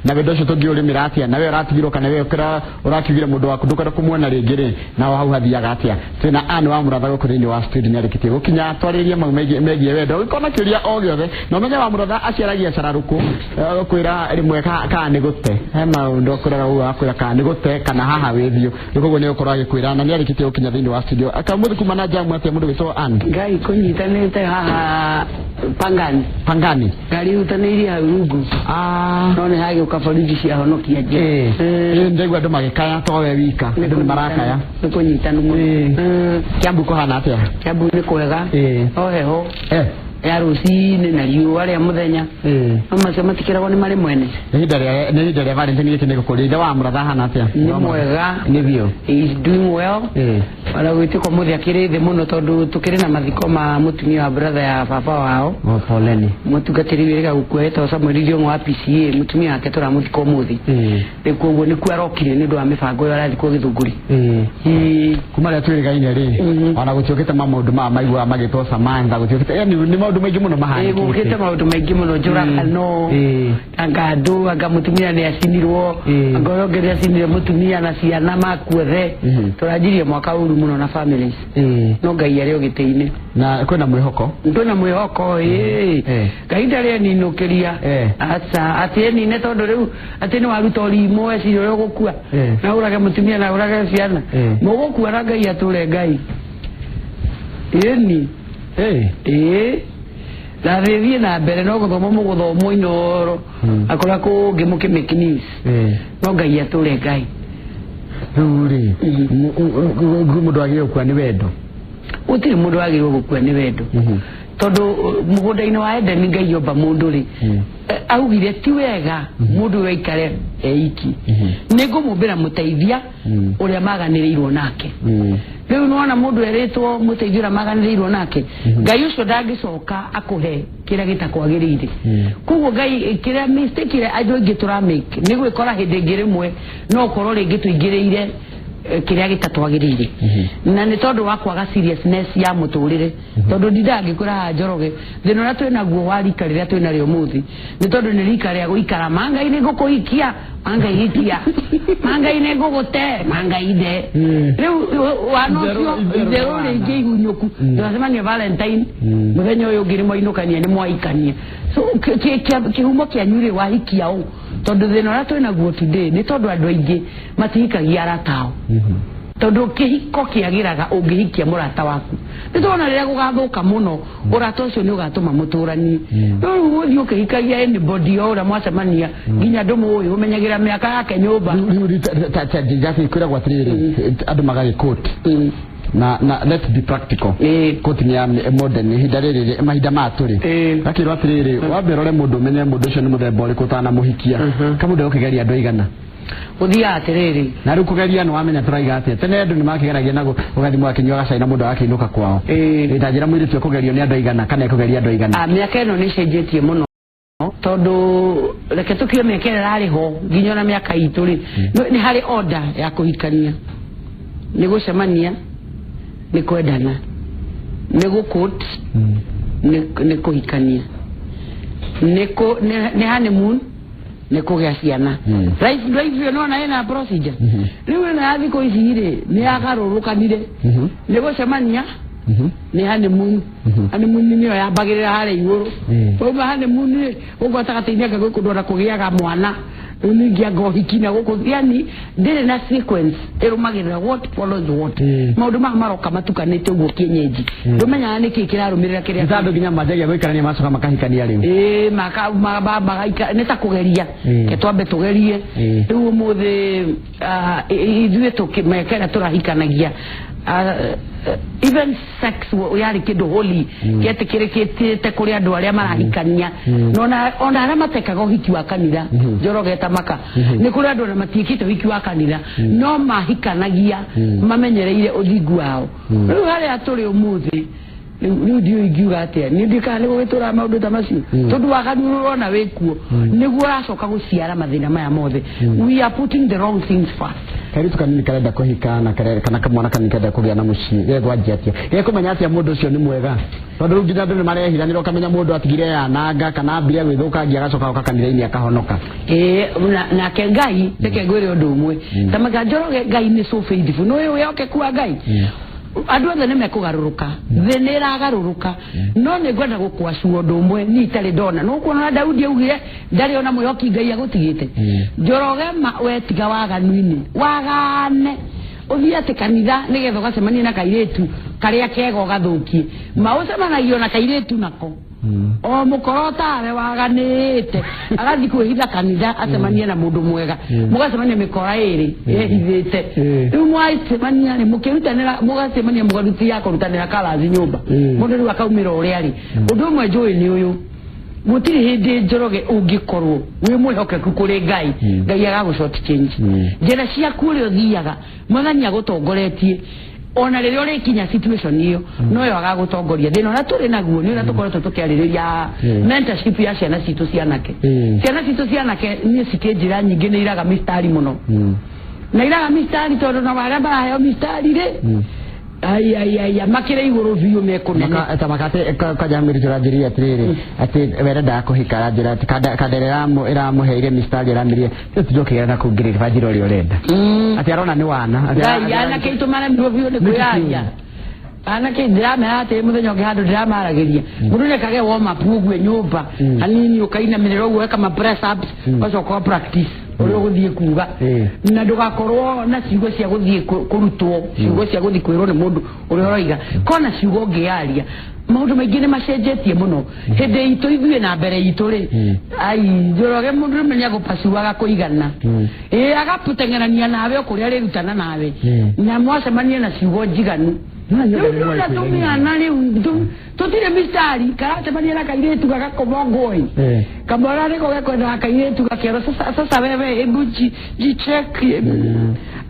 na wendo ucio tungiuri miratia nawe uratigirwo kana we urakigire mundu waku ndukara kumwona ringiri na hau hathiaga atia twina anu wa muratha gukurini wa studio ni arikitie gukinya twaririe mau megie wendo ikona kiuria o giothe no menye wa muratha aciaragia cararuku kwira rimwe ka ni gute he maundu okuraga u akwira ka ni gute kana haha withio nikugo ni ukora agikwira na ni arikitie gukinya thini wa studio akamuthi kumana jamu atia mundu witwo an ngai kunyitanite haha pangani ngari utaniri ha rungu none hage ukafariji cia honokia je ndegwa ndo magikaya towe wika ndo marakaya nikunyitanu mu Kiambu ko hana atia Kiambu ni kwega heho ya rusini na riua ria muthenya amace matikiragwo ni mari mwene ni hindare Valentine yete ne gukurira wa muratha hana atia ni mwega ni bio is doing well wala gwiti ko muthi akirithi muno tondu tukiri na mathiko ma mutumia wa brother ya baba wao poleni mutugatiri wega gukweta Samuel wa PCA mutumia wake tura muthiko muthi ekuo ni kwarokire ni ndo wa mifango yo arathi ko githunguri kuma ria twirigaine ri ona guciokete mamundu ma maigua magitwo Samantha guciokete yani ni maundu maingi muno mahani gukite maundu maingi muno njura kano angadu agamutumia ni acinirwo angorongeri acinire mutumia na ciana makuothe turajirie mwaka uru muno na families no ngai ari ogiteine na kwena mwihoko kaida ria ninukiria acha ateni ne tondu riu ateni waruta rimo eciro gukua na urage mutumia na urage ciana mugukua na ngai ature ngai yeni la revie na mbere no guthomo muguthomo inoro akora ko ngimuke mekinis no ngai ature ngai ruri mundu agire kwa ni wendo utiri mundu agire gukua ni wendo tondu mugunda-ini wa Eden ngai yomba mundu ri augire ti wega mundu weikare eiki ningumumbira muteithia uria maganirirwo nake riu nona mundu eritwo muteithia maganirirwo nake ngai ucio ndangicoka akuhe kira gitakwagirire kugo ngai kira mistake ire ajo gitura make ni gwikora hindi ngirimwe no korwo ringi tuingireire kiria gitatwagirire na ni tondu wa kwaga seriousness ya muturire tondu ndangikura Njoroge thino na twina guo warika riria twina rio muthi ni tondu ni rika ria guikara mangai ni gukuikia mangai hikia mangai ni gugute mangai ide riu wanocio ndero ringi ihunyuku tunasema ni Valentine muthenya uyu ngiri moinukania ni mwaikania so kihumo kia nyuri wahikia u tondu thino na twina guo today ni tondu andu aingi matihikagia aratao tondu kihiko kiagiraga ungihikia murata waku nitona riria gugathuka muno urata ucio ni ugatuma muturani no guthi ukihikagia anybody ora mwacemania nginya ndumu uyu umenyagira miaka yake nyumba ta jafi kwira gwa tiriri andu magari coat na let's be practical coat ni modern hidariri mahinda maturi akirwa atiriri wamberore mundu menye mundu ucio ni muthemba uriku tana muhikia kamundu ukigeria andu igana uthia atiriri na riu kugeria no wamenya turaiga atia tene andu ni makigeragia nago ugathi mwakinywa gacaina mundu akinuka kwao itajira mwiri tio kugerio ni andu igana kana kugeria andu igana miaka ino ni cenjetie muno tondu reke tukio miaka rari ho nginya na miaka itu ri ni hari order ya kuhikania ni gucemania ni kwendana ni gukut ni kuhikania ni honeymoon ni kugia ciana right no na ina procedure riu na athi ko icire ni agarurukanire ni gucemania ni honeymoon ni yambagirira hare iguru kwa honeymoon ugwata gateinia gago kudora kugiaga mwana uningia gohikina guko yani ndire na sequence erumagirira what follows what maundu maroka matukanite uguo kienyeji ndumenya ni kikirarumirira kiria zandu ginya majagia gwikarania macoka makahikania riu maka neta kugeria ketwambe tugerie riu muthi ithuĩ tukimekera turahikanagia even sex yari kindu holy getikirikite kuri andu aria marahikania ona aria matekaga uhiki wa kanitha Njoroge tamaka ni kuri andu na matiikite uhiki wa kanitha no mahikanagia mamenyereire uthingu wao riu hari aturi umuthi riu ndio ingiuga atia ni ndikane gugitura maundu ta macio tondu waganurwo na wikuo niguo aracoka guciara mathina maya mothe we are putting the wrong things first karitu kanini karenda kuhika na kana kamwana kanini kenda kugia na muci yegwa atia kumenya atia mundu ucio ni mwega tondu nginya andu ni marehiranira ukamenya mundu atigire ananga kana mbire gwithukangia agacoka oka kanitha-ini akahonoka na ke Ngai teke ngwire undu umwe tamaga Njoroge Ngai ni so faithful no yo yoke kuwa Ngai andu othe ni mekugaruruka thi ni iragaruruka no ni ngwenda gukwacu undu umwe ni itari ndona no kuona Daudi augire ndari ona mwihoki Ngai agutigite Njoroge wetiga waganuini wagane uthia ati kanitha nigetha ugacemania na kairetu karia kega ugathukie maucemanagio na kairetu nako o mukorotare waganite agathi kwihitha kanitha acemanie na mundu mwega mugacemania mikora iri yehithite riu mwaicemania ni mukirutanira mugacemania mugaruti ya kurutanira kalazi nyumba mundu riu akaumira uria ri undu umwe njui ni uyu mutiri hindi Njoroge ungikorwo wi mwihokeku kuri Ngai Ngai agagucoti change njira ciaku uri uthiaga mwathani agutongoretie ona rĩrĩa ũrĩkinya situation iyo no yo agagutongoria thina na turi naguo ni na tukoretwo tukiarĩrĩria mentorship ya ciana citu cianake ni cikinjira nyingĩ nĩ iraga mistari muno na iraga mistari tondu na wara baraheo mistari ri ai makire iguru biu mekunene ta makate kajamiri turajiria atiriri ati werenda kuhika njira kaderera iramuheire mistari iramirie tujoke na kungirira bajiro ri urenda ati arona ni wana ati ana kitu mara ndio biu ni kuyaria ana ke drama ate muthenya ungi handu drama aragiria mundu ne kage warm up gwe nyumba hanini ukaina miriro gweka ma press ups ucoka practice uri guthie kuga na ndugakorwo na ciugo cia guthie kurutwo ciugo cia guthie kwirwo ni mundu uri oroiga kona ciugo ngiaria maundu maingi ni macenjetie muno hindi itu ithue na mbere itu ri ai Njoroge mundu menya gupasuaga kuigana agaputengerania nawe okuria rirutana nawe na mwacemanie na ciugo njiganu nuna tumia nani tutire mistari karacemania na kairetu gagakoma ngoi kamora niko gekwenda kairetu gakero sasa wewe hebu jicheck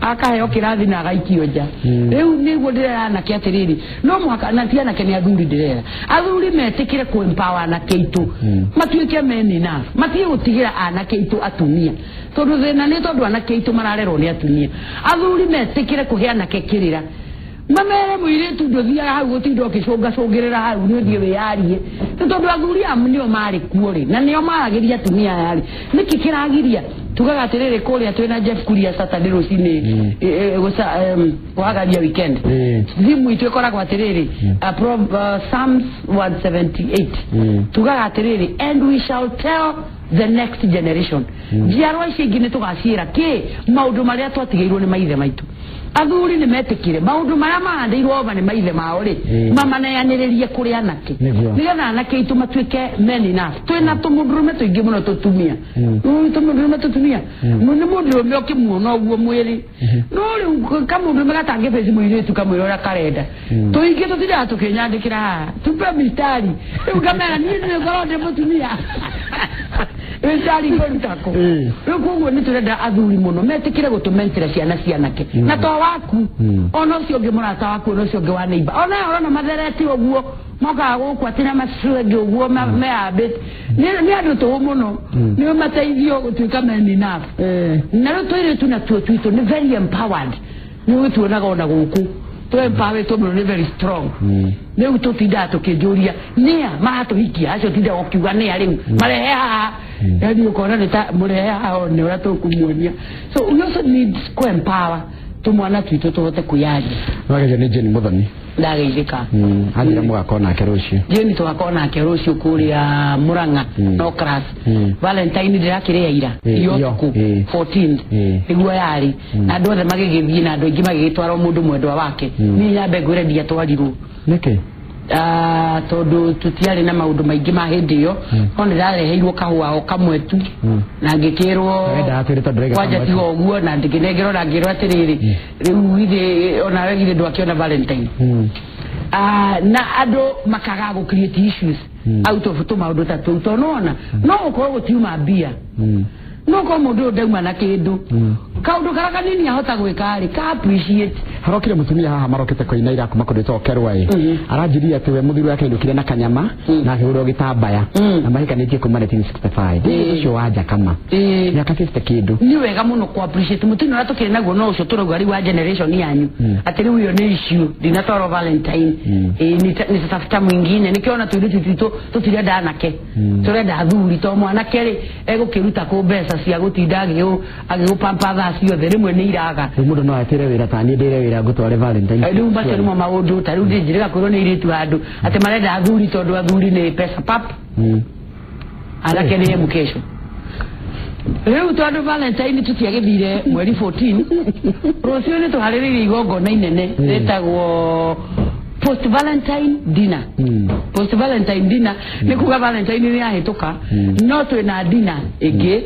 akaheo kirathi na agaikio nja riu niguo ndirera na kiatiriri no mwaka na tiana kene athuri ndirera athuri metikire ku empower na keitu matuike men enough matie gutigira ana keitu atumia tondu thina ni tondu ana keitu mararerwo ni atumia athuri metikire kuheana kekirira mamere muiretu ndothiaga hau gutindo kicungacungirira hau ni uthie wiarie tondu athuri amu nio mari kuori na nio maragiria atumia yari niki kiragiria tugaga atiriri kuria twina Jeff Kuria Saturday rocini wagaria weekend zimu itu ikoragwo atiriri Psalms 178 tugaga atiriri and we shall tell the next generation jiarwa cingine tugacira ki maundu maria twatigeirwo ni maithe maitu athuri ni metikire maundu maria mahandeirwo ba ni maithe mao ri mamaneaniririe kuri anake nigetha anake itu matuike men enough twina tumudurume tuingi muno tutumia tumudurume tutumia ni mundurume okimuona oguo mwiri no ri kamundurume gatange pesi muiretu kamwirora karenda tuingi tutira tukinyandikira tupe mistari ugamera ni ngorode mutumia mistari ngorutako rukugo ni turenda athuri muno metikire gutumentira ciana cianake na to waku ono cio ngi murata waku ono cio ngi wa neighbor ona mathereti oguo moka guku atina masuge oguo meabit ni andu to muno ni mateithio gutuika men enough na rutoire tu na tuitu ni very empowered ni tuonaga ona guku to empower to ni very strong ni utotinda tukijuria nia mahatu hiki acio tinda okiuga ni ari marehe haha yani ukona ni ta murehe haha ni ora to kumuonia so we also need to empower tumwana twitu tuhote kuyaje wage ni Jeni Muthoni ndageithika hagira mugakona kerucio Jeni tugakona kerucio kuria Muranga no class Valentine ndirakiria ira yoku 14 igwa yari andu othe magigithie na andu ingi magigitwara mundu mwendwa wake ni nyambe ngwire ndia twarirwo niki tondu tutiari na maundu maingi ma hindi yo no ndirareheirwo kahua o kamwe tu na ngikirwo kwaja tigo guo na ndikinegero na ngirwo atiriri riu ithe ona wegire ndwakiona Valentine na andu makaga go create issues out of to maundu ta tu tonona no uko gutiuma mbia no ko mundu ndauma na kindu kaundu kara kanini ahota gwika ri ka appreciate harokire mutumia haha marokete koina ira kuma kundito kerwa aranjiria ati we muthuri wake ndukire na kanyama na akigurwo gitambaya na mahikanitie kuma 1965 ucio wanja kama miaka 50 kindu ni wega muno ku appreciate mutino ratukire naguo no ucio turugari wa generation yanyu ati riu yo ni issue dinatoro Valentine ni tafuta mwingine nikiona tulitu tito tutirenda anake turenda athuri to mwanake ri egukiruta ku mbeca cia gutinda agigupampa tha ciothe rimwe ni iraga mundu no atire wira tani ndire wira gutware Valentine riu bacio nimo maundu ta riu ndinjirika kwiro ni iritu andu ati marenda athuri tondu athuri ni pesa pap anake ni education riu tondu Valentine tutiagithire mweri 14 rucio ni tuhariririe igongona inene retagwo post Valentine dinner post Valentine dinner ni kuga Valentine ni ahituka no twina dinner ingi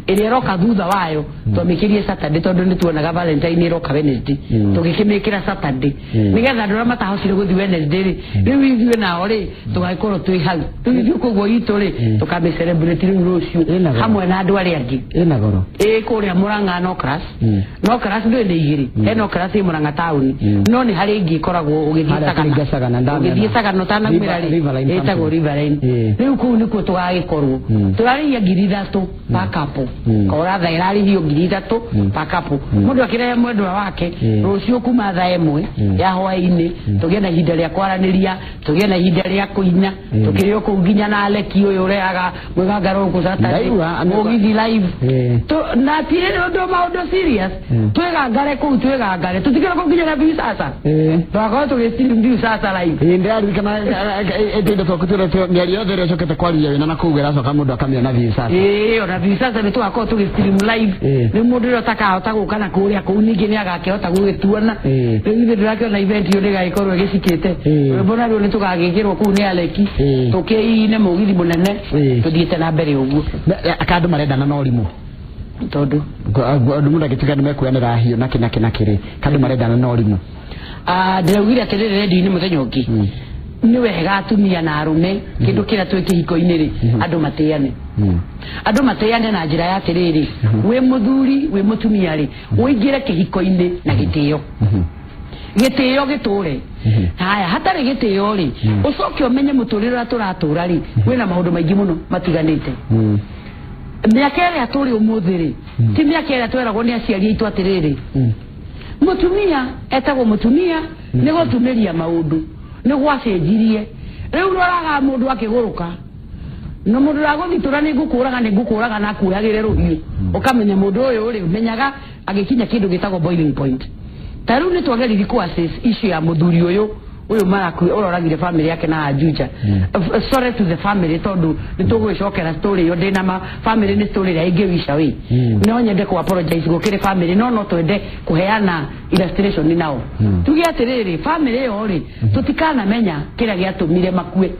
iri roka thutha wayo tumikirie Saturday tondu ni tuonaga Valentine roka Wednesday tugikimikira Saturday nigetha ndura matahocire guthi Wednesday riu ithuĩ nao ri tugaikorwo twi hau tuithiĩ kũguo itu ri tukame celebrate riu rucio hamwe na andu aria angi ina goro kuria Murang'a no class ndio ni igiri eno class i Murang'a town no ni hari ingi koragwo ugithii Sagana ndame ugithii Sagana tana mirari etagwo Riverine riu kuu nikuo tugagikorwo turariya ngiri 3 pakapo kora tha irari hiyo ngiri 3 pakapo mundu akirehe mwendwa wake rucio kuma tha emwe ya hwaini tugiena ihinda ria kwaraniria tugiena ihinda ria kuinya tukirio kunginya na Aleki uyu ureaga mwigangaro kusata mugithi live to na tire ndo maundu serious twigangare kuu twigangare tutikira kunginya na bi sasa twako tugistiri sasa live ndari kana etindo tokutira ni aliothe ria cokete kwaria wina na kugira coka mundu akamia na vi sasa ona vi sasa ni twako tugistream live ni mundu ro takahota guka na kuria kuu ningi ni agakihota gugituona riu ndirake na event yo ndegaikorwo gicikite mbona ro ni tugagikirwo kuu ni Aleki tukiine mugithi munene tuthiite na mbere uguo akandu marendana no rimu tondu andu mundu agitiga ni mekuyanira hiyo nakiri kandu marendana no rimu ndiraugire atiriri redio-ini muthenya ungi ni wega atumia na arume kindu kira twi kihiko-ini ri andu mateyane na njira ya atiriri wi muthuri wi mutumia ri uingire kihiko-ini na gitio gitio giture haya hatari gitio ri ucoke umenye muturire ura turatura ri wina maundu maingi muno matiganite miaka iri aturi umuthi ri ti miaka iri tweragwo ni aciari aitu atiriri mutumia etagwo mutumia ni gutumiria maundu ni gwacenjirie riu roraga mundu akiguruka no mundu raguthitura ni ngukuraga na kuagire ruhi ukamenya mundu uyu uri menyaga agikinya kindu gitagwo boiling point taru ni twagerithi ku assess issue ya muthuri uyu maraku uroragire family yake na ajuja sorry to the family tondu nitugwicokera story yo ndina ma family ni story ya ingiwisha wi no nyende ku apologize gukire family no twende kuheana illustration ni nao tugi atiriri family yo ri tutikana menya kira giatumire makue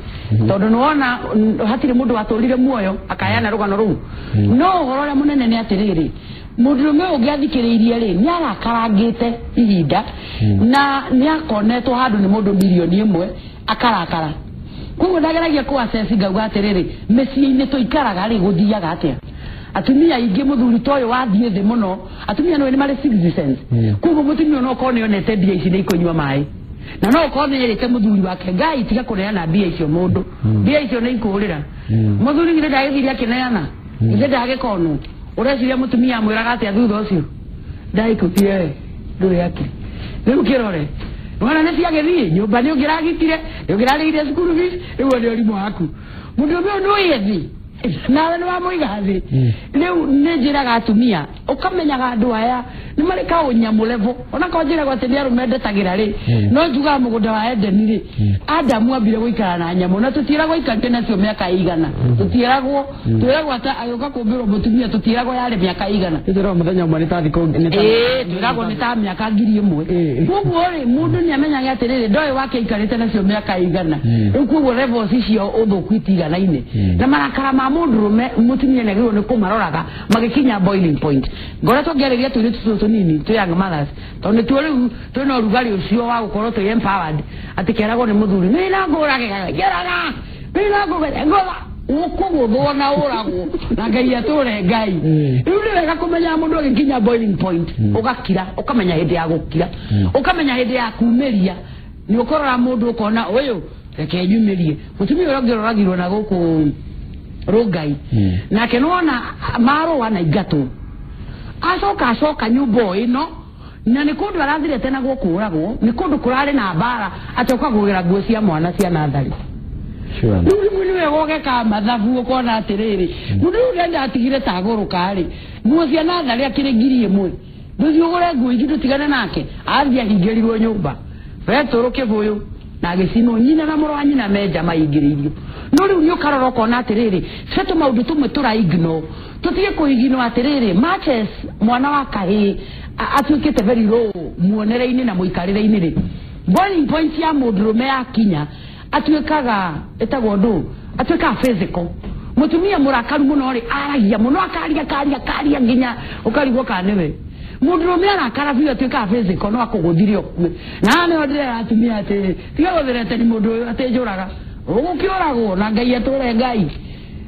tondu nuona hatire mundu waturire muoyo akayana rugano ru no horora munene ni atiriri mudurume ugiathikiriirie ri ni arakarangite ihinda na ni akonetwo handu ni mundu milioni 1 akarakara kugo ndageragia ku assess ngauga atiriri mecii-ini tuikaraga ri guthiaga atia atumia ingi muthuri toyo wathie thi muno atumia no ni mari 60 cents kugo mutumia no kone yonete bia ici ni ikunywa mai na no kone yerete muthuri wake ngai tiga kuneana bia icio mundu bia icio ni ikurira muthuri ngire ndagithiria kineana ngire ndagikonu ureciria mutumia mwiraga atia thutha ucio ndaikutie nduri yake riu kirore mwana ni ciagithii nyumba ni ungiragitire ungirarigire cukuru fees riu ni urimu waku mundu uyu no yethi nawe ni wamuigathi riu ni njiraga atumia ukamenyaga andu aya ni mari ka unyamulevo ona ko njiraga ati ni arume ndetagira ri no njuga mugunda wa Edeni ri Adamu ambire guikara na nyamu na tutiragwo ikante nacio miaka igana tutiragwo ata ayoka kumbirwo mutumia tutiragwo yari miaka igana itiro muthenya umwe nitathiko turagwo ni ta miaka 1000 kuguo ri mundu ni amenyaga ati riri ndoi wake ikarite nacio miaka igana riu kuguo levels icio uthukwiti igana-ini na marakara ma mundu rume mutumia ni agirwo ni kumaroraga magikinya boiling point ngoretwo ngeriria turi tutu nini tu young mothers tondu turi twina rugari ucio wa gukorwo tu empowered ati keragwo ni muthuri ni na ngurage geraga ni na ngurage ngola ukuguthwo na uragwo na ngai ature ngai riu ni wega kumenya mundu agikinya boiling point ugakira ukamenya hindi ya gukira ukamenya hindi ya kumeria ni ukorora mundu ukona uyu reke nyumerie mutumia uragiroragirwo na guku Rogai nake nona maro wana igato acoka nyumba ino na ni kundu arathire tena gukuragwo ni kundu kurare na bara acoka kugira nguo cia mwana cia nathari Nuri we goge ka mathabu ukona atiriri mundu urenda atigire taguruka ri nguo cia nathari akire ngiri imwe nduthi ugure nguo ingi tigane nake athia hingirirwo nyumba Petro kivuyu na gicino nyina na moro nyina meja maingiririo no riu ni ukarora ukona atiriri seto maundu tumwe turaigno tutige kuigino atiriri matches mwana wa kahi atuikite very low muonereini na muikarire-ini ri boiling point ya mundurume ya kinya atuikaga etagwo ndu atuika physical mutumia murakaru muno ri aragia muno akaria nginya ukarigwo kanewe mundurume arakara biyo atuika physical no akuguthirio kue na ne odire atumia ati tiga gutherete ni mundu atejuraga ugukioragwo na ngai ature ngai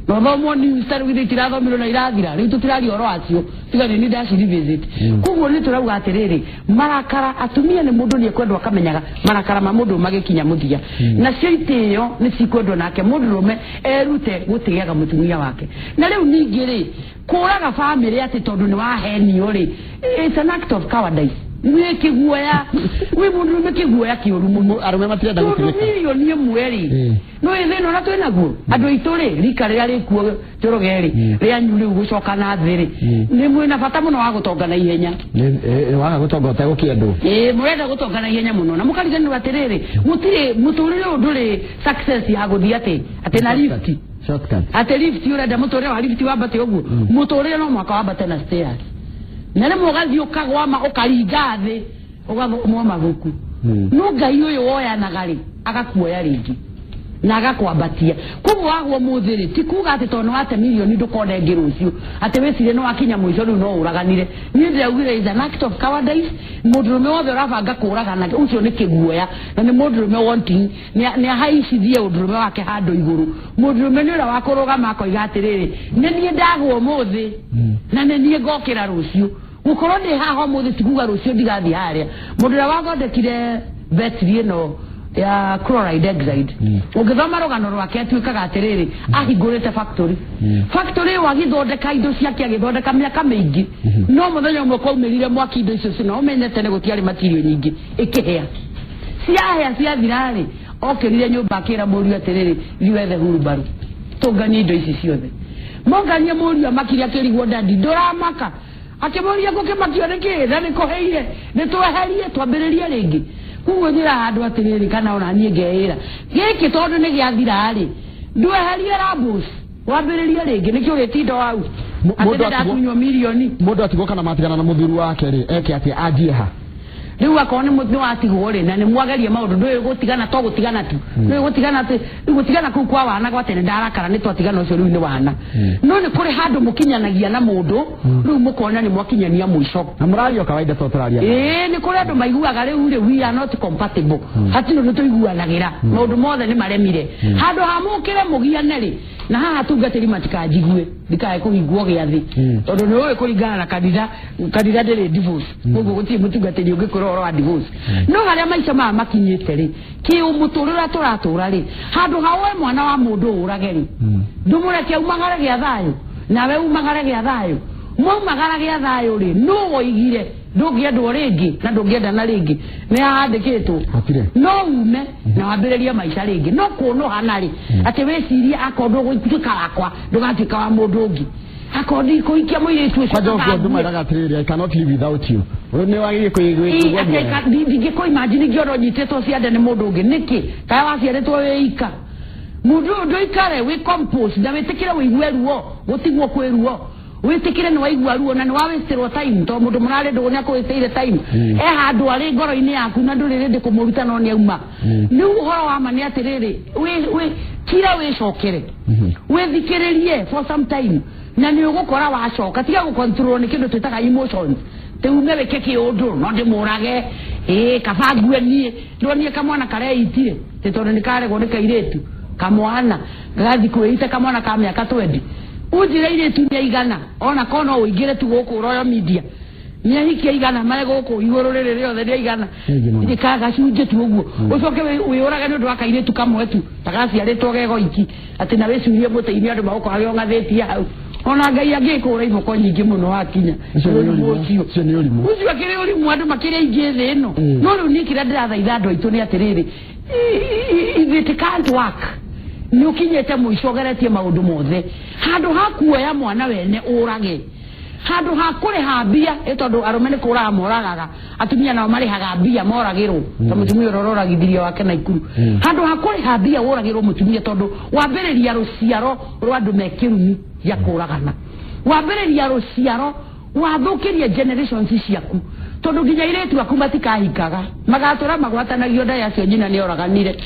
no thomo ni starugire tirathomirwo na irathira riu tutirari oro acio tiga ni ndaci visit kuguo ni turauga atiriri marakara atumia ni mundu ni ekwendwa akamenyaga marakara ma mundu magikinya muthia na ciitio ni cikwendwa nake mundurume erute gutigaga mutumia wake na riu ningiri kuraga family ati tondu ni waheni uri it's an act of cowardice we kiguoya we mundurume kiguoya kiuru arume matirenda gutigika milioni mweri no etheno na twena guo andu itore rika ria rikuo jorogeri ria nyuri gucoka na thiri ni mwina bata muno wa gutonga na ihenya waga gutonga utegukia andu murenda gutonga na ihenya muno na mukarigani atiriri mutire muturire unduri success ya guthia ati na lift shortcut ati lift urenda muturire wa lift wambate uguo muturire no mwaka wambate na stairs nene mugathi ukagwama ukaringa thi ugathomwa maguku no ngai uyu woya nagari agakuoya ringi na agakwambatia kugu wagwo muthiri ti kuga ati tono ate milioni ndukone ngirucio ati wesire no akinya mwisho ru no uraganire ni ndiraugire is an act of cowardice mundurume wothe urabanga kuragana ucio ni kiguoya na ni mundurume wanting ni haicithie undurume wake handu iguru mundurume ni ura wakurugama akoiga atiriri ni nie ndagwo muthi na ni nie ngokira rucio gukorwo ndi haha muthi tikuga rucio ndigathi haria mundura wagothekire betri no ya chloride oxide ugithoma rugano rwake atuikaga atiriri ahingurite factory wagithondeka indo ciake agithondeka miaka mingi no muthenya umwe kwaumirire mwaki indo icio cino umenyete ne gutiari material nyingi ikihea cia thirari okirire nyumba akira muri atiriri liwethe hurubaru tungani indo ici ciothe monganie muri amakiri akirigwo ndandi nduramaka akimuria gukimakio niki na nikuheire nitweherie twambiririe ringi kuwe nira handu atiriri kana ona nie ngeira giki tondu ni giathira ri ndweherie rabus wambiririe ringi nikio gitindo wau mundu atunywa milioni mundu atigoka na matigana na muthuru wake ri eke ati ajie ha riu akone mutu watigwo ri na ni mwagarie maundu ndwe gutigana to gutigana tu ndwe gutigana tu gutigana ku kwa wana gwa tene ndarakara ni twatigana ucio riu ni wana no ni kuri handu mukinyanagia na mundu riu mukona ni mwakinyania mwisho na murario kawaida to turaria ni kuri andu maiguaga riu we are not compatible hatino ni tuiguanagira maundu mothe ni maremire handu hamukire mugiane ri na haha tungatiri matikajigue ndikae kuhigwo giathi tondu ni we kuringana na kanitha ndiri divorce koguo guti mutungatiri ungikora oro wa divorce no haria maica ma makinyite ri ki umuturira turatura ri handu hawe mwana wa mundu urageri ndumureke umagare gia thayo nawe umagare gia thayo mumagara gia thayo ri no woigire ndungiendwo ringi na ndungienda na ringi ni ahandikitwo no ume na wambiririe maica ringi no kuno hanari ati wecirie akondo gwituka wakwa ndugatuika wa mundu ungi akondi kuikia muiritu ucio kwa jogo ndumaraga atiriri I cannot live without you ni wagi kuigwa ndingi ko imagine gioro nyitetwo ciande ni mundu ungi niki kai waciaretwo weika mundu ndoikare we compose na wetikire wigue ruo gutigwo kwiruo witikire ni waigua ruo na ni wawestirwo time to mundu murare ndu nya kuwesteire time handu ari ngoro-ini yaku na nduri rindi kumuruta no ni auma ni uhoro wa mani atiriri we kira wicokere withikiririe for some time na ni ugukora wacoka tiga gukontrol ni kindu twitaga emotions teume weke kiundu no ndimurage kabangue nie ndonye kamwana kareitire tondu ni karegwo ni kairetu kamwana gathi kuita kamwana ka miaka 20 unjire ile tu ni igana ona kono uingire tu guku royo media ni hikia igana mare guku iguru riri riothe ni igana ndikaga cunje tu uguo ucoke uyuraga ni undu wa kaire tu kamwe tu tagaci ari togego iki ati na weciurie muteithia andu magoko agio ngatheti hau ona ngai angikura iboko nyingi muno akinya ucio ni urimu ucio akiri urimu andu makiri ingi thi ino no riu ni kira ndirathaitha andu aitu ni atiriri it can't work ni ukinyete muico geretie maundu mothe handu hakuoya mwana wene urage handu hakuriha mbia tondu arume ni kuraga moragaga atumia nao marihaga mbia moragirwo ta mutumia urororagithirio wake na ikuru handu hakuriha mbia uragirwo mutumia tondu wambiriria ruciaro rwa andu mekirumi ya kuragana wambiriria ruciaro wathukirie generations ciaku tondu nginya iretu aku matikahikaga magatura magwatanagio nda yacio nyina ni oraganire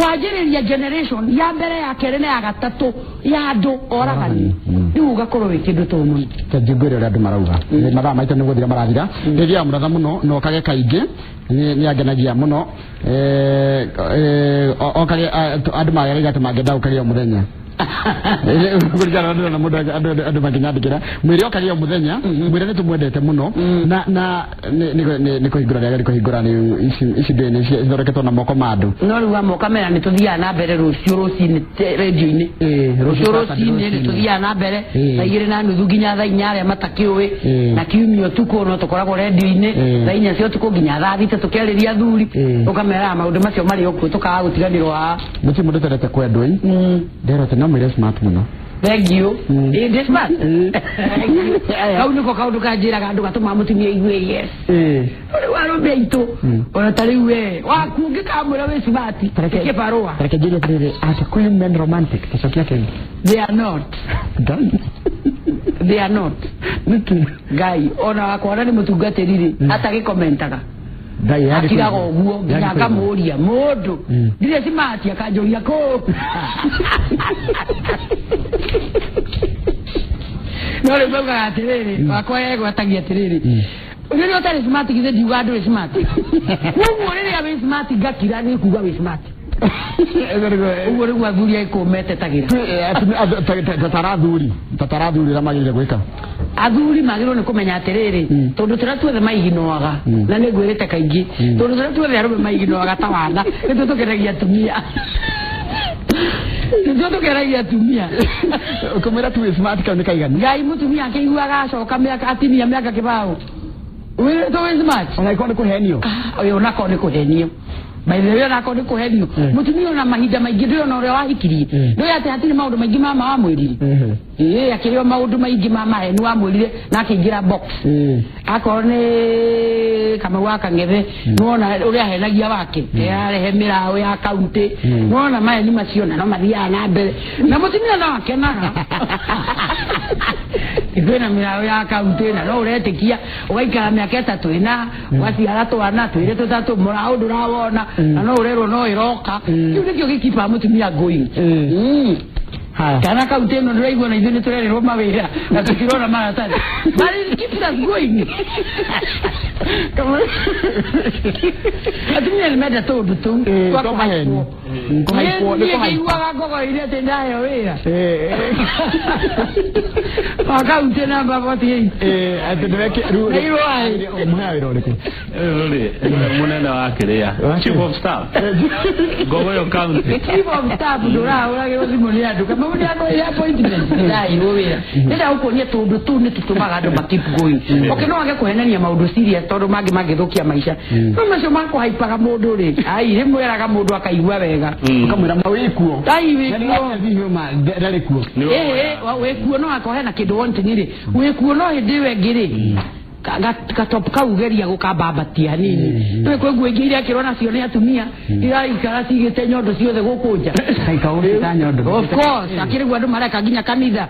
wanjiriria generation ya mbere ya kere na ya gatatu ya andu oragani riu ugakorwo wi kindu tumu tajigwire ria andu marauga ni mathaa maita ni guthira marathira riria muratha muno no kage kaingi ni agenagia muno okage andu mageraga tumangenda ukagia muthenya kurigana na mundu andu maginyandikira mwiri okagia muthenya mwiri ni tumwendete muno na ni kuhingura ni ici ndene ithondeketwo na moko mandu no riu wa moko mera ni tuthia na mbere rucio rucini radio-ini rucio rucini ni tuthia na mbere na igire na nuthu nginya thaa 4 aria matakiui na kiumio tuko no tukoragwo radio-ini thaa 4 cio tuko nginya thaa 3 tukeriria thuri tukamera maundu macio mari okuo tukaga gutiganirwa muti mundu terete kwendwa nderote na mwire smart muno thank you this man au niko kaundu kanjiraga andu gatuma mutumia igwe yes warumbe itu ona tariwe wakungi kamura we smart ke parua tareke jire trere asa kwa men romantic tasokia ke they are not done they are not nutu guy ona wakora ni mutungatiriri hata gikomentaga dai hadi kirago guo nginya kamuria mundu ndire smart akanjoria ko no le boga atiriri wakwa yego atagia atiriri uri otari smart gize diwa andu smart wo uri ya smart gakira ni kuga we smart uri wa guria ikomete tagira tatarathuri ramagire gwika athuri magiro ni kumenya atiriri tondu turatwethe maiginoaga na ni ngwirite kaingi tondu turatwethe arume maiginoaga ta wanda ni tukeragia tumia ndio tukeragia tumia ukomera tu smart kana kaigani ngai mutumia akiguaga acoka miaka atinia miaka kibao wewe to smart ona iko ni kuhenio oyo nako ni kuhenio maithero nako ni kuhenio mutumia na mahinda maingi ndio na uria wahikirie ndio ate hatiri maundu maingi mama wa mwiriri akirio maundu maingi mama henu wa mwirire na akingira box akone kama waka ngethe nuona uria henagia wake yarehe mirao ya kaunti nuona mae ni maciona no mathia na mbere na mutumia na wake na ibena mirao ya kaunti na no uretikia ugaikara miaka 3 ina waciara twana twire tutatu murao ndurawona na no urero no iroka kiu nikio gikipa mutumia ngui kana kaunti no ndiraigua na ithuĩ nĩtũrererwo mawĩra na tũtirona maratathi but keep us going atumia nĩmenda tũndũ tũu kwa maheni nĩiguaga ngogoire atĩ ndayo wĩra wa kaunti namba 48 atĩ ndĩreke mũhea wĩra ũrĩkũ munene wa kĩrĩa chief of staff Ngogoyo county chief of staff ndũrahũragĩrwo thimũ nĩ andũ kama mũndũ ya appointment ndayo wĩra nĩnda ũkuonia tũndũ tũu nĩtũtũmaga andũ makip going okay no age kũhenania maũndũ serious tondũ mangĩthũkia maica no macio makũhaipaga mũndũ rĩ ai rĩmweraga mũndũ akaigua wega ukamwĩra wĩkuo ai wĩkuo ndarĩ kuo wĩkuo no akohe na kĩndũ wanting rĩ wĩkuo no hĩndĩ ĩyo ĩngĩ rĩ gatop kaugeria gukambambatia nini twe kwengu ingire akirona cio ni atumia ira ikara cigite nyondo ciothe gukunja ikaurita nyondo of course akirigwa andu mareka ginya kanitha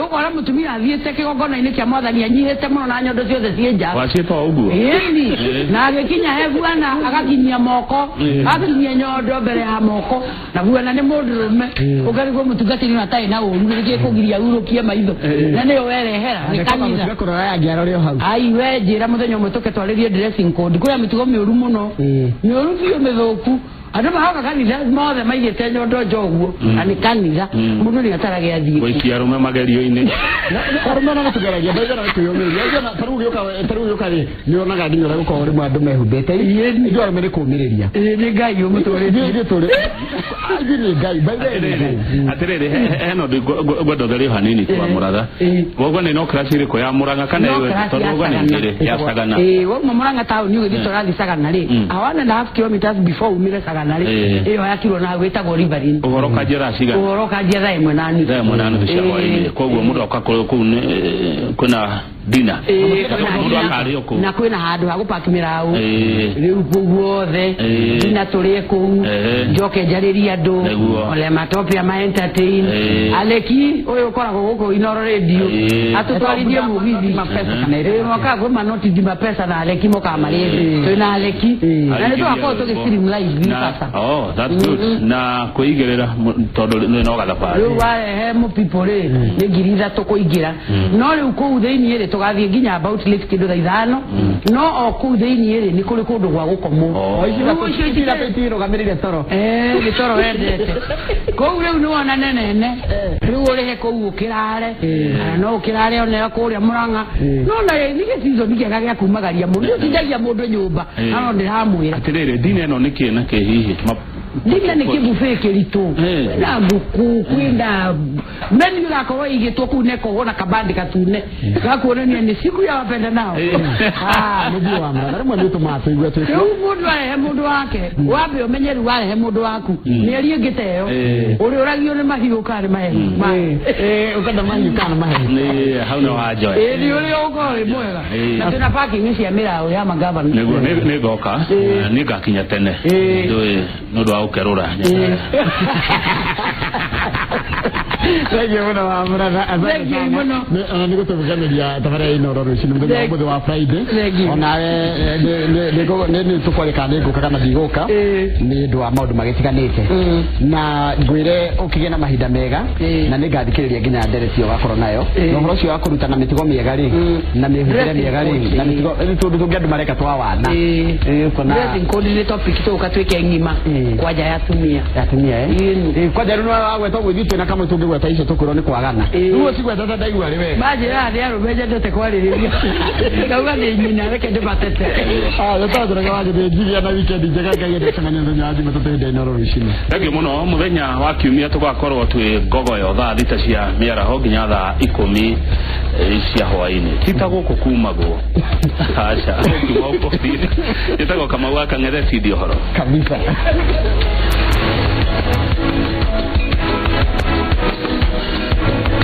ukora mutumia athiete kigongona-ini kia mwathani anyihite muno na nyondo ciothe cienja wacitwa uguo na agikinya hebuana agakinyia moko akinyia nyondo mbere ya moko na buana ni mundurume ugarigwo mutungatiri na tai na uru ngi kugiria urukie maitho na ni werehera ni kanitha kurora ya ngiarore hau ai we njira muthenya umwe tuke twaririe dressing code kuria mitugo miuru muno miuru biu mithuku Ando mahaka kanitha mothe maigite nyondo njoguo ani kanitha mundu ni atarage athie goikia rume magerio-ini Aruma na tugeragia ndaiga na tuyomeria ijana tarugi ukari ni onaga nginya gukorwo rimwe andu mehumbite ndio arumire kumiriria ni ngai umutore ndio tore ni ngai atiriri heno gwedotherio hanini kwa muratha gogo ni no class iriko ya Murang'a kana iwe todogo ni ngire ya Sagana wo Murang'a town ni ugithi torathi Sagana ri 1.5 kilometers before umire Sagana ri iyo yakirwo na gwitagwo Riverine uhoroka njira cigana uhoroka njira imwe nani cia hwaini koguo mundu akakorwo kuu kuna dina na kwina handu ha gupakimira au riu guothe dina turie kuu njoke njariria andu ole matopia ma entertain aleki uyu koragwo guku Inoro radio atutwarithie mugithi mapesa kana ire mwaka gwe manoti di mapesa na aleki mokamariri twina aleki na ndio akao to stream live sasa oh that's good na kuigerera tondu no gathabari riu wahe mu people ni ngiriza tukuingira no riu kuu thiini iri tugathie nginya about late kindu thaa 5 no o kuu thiini iri ni kuri kundu gwa gukomo oicira petiro gamirire toro gitoro wendete kuu riu ni wona nenene riu urihe kuu ukirare no ukirare onera kuria Murang'a no na ni gicizo nikiaga gya kumagaria mundu tindagia mundu nyumba no ndiramwira atiriri dine no nikiena ke hihi Dina ni kibufe kiritu na nguku kwinda meni yako igitwo kuneko wona kabandi katune gakuonania ni siku ya wapenda nao ndio amra rimwe ni tumatu igwe tu mundu wake wabe umenyeru wale mundu waku ni aliengiteo uri uragio ni mahiu kare maheru ukanda mahiu kana maheru ni hauna wajo ni uri ukore mwega na tuna parking cia mirao ya magavana ni goka ni gakinya tene ndo ukerura Thank muna wa murana azaki muna ni gutuvugamiria tabara Inoro rucini muthenya wa Friday ona ni tukwale kana nguka kana thiguka ni ndu wa maundu magitiganite na ngwire ukigena mahinda mega na ni ngathikiriria nginya ndereti ugakorwo nayo no horo cio wakuruta na mitigo miega ri na mihurire miega ri na mitigo ni tundu tungi andu mareka twa wana kuna ni kodi topic to ukatweke ngima kwaja yatumia kwaja runo wagwetwo gwithitwe na kama tungi gweta icio tukurwo ni kwagana ruo sigweta ndaigua ri wega majira ndi arumeje ndote kwaririria ngauga ni nyina reke ndibatete yatanduraga wagithĩnjiria na weekend njega ngaigende canganya thenya wa Jumatatu hĩndĩ Inoro rucini thengiũ mũno mũthenya wa kiumia tũgakorwo twĩ ngogoyo thaa thita cia mĩaraho nginya thaa 10 cia hwaĩ-inĩ tita gũkũ kumagwo aca kuma ũkobiri ĩtagwo Kamau Akang'ethe Studio horo kabisa